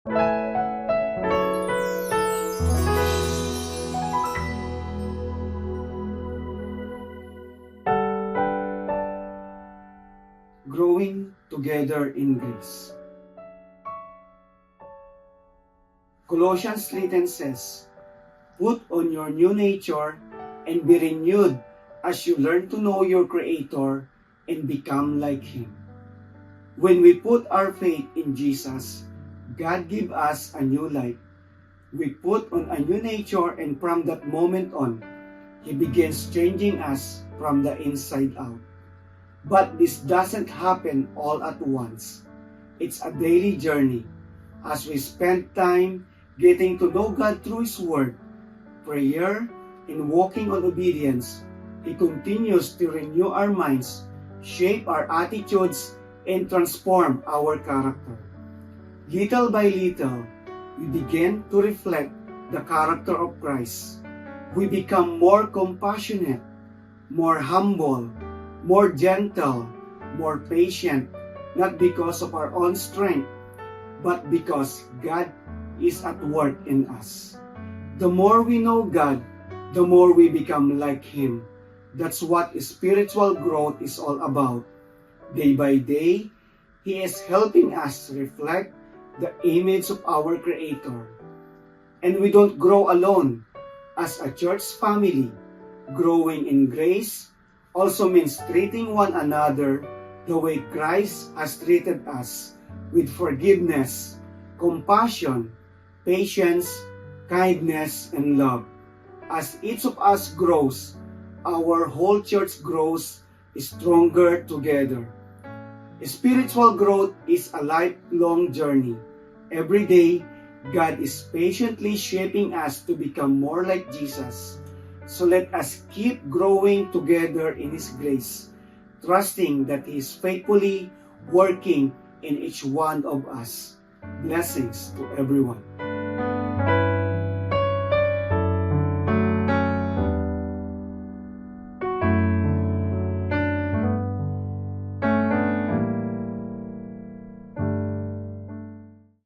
Growing together in grace. Colossians 3:10 says, "Put on your new nature and be renewed as you learn to know your Creator and become like Him." When we put our faith in Jesus, God gives us a new life. We put on a new nature, and from that moment on, He begins changing us from the inside out. But this doesn't happen all at once. It's a daily journey. As we spend time getting to know God through His Word, prayer, and walking on obedience, He continues to renew our minds, shape our attitudes, and transform our character. Little by little, we begin to reflect the character of Christ. We become more compassionate, more humble, more gentle, more patient, not because of our own strength, but because God is at work in us. The more we know God, the more we become like Him. That's what spiritual growth is all about. Day by day, He is helping us reflect the image of our Creator. And we don't grow alone. As a church family, growing in grace also means treating one another the way Christ has treated us, with forgiveness, compassion, patience, kindness, and love. As each of us grows, our whole church grows stronger together. Spiritual growth is a lifelong journey. Every day, God is patiently shaping us to become more like Jesus. So let us keep growing together in His grace, trusting that He is faithfully working in each one of us. Blessings to everyone.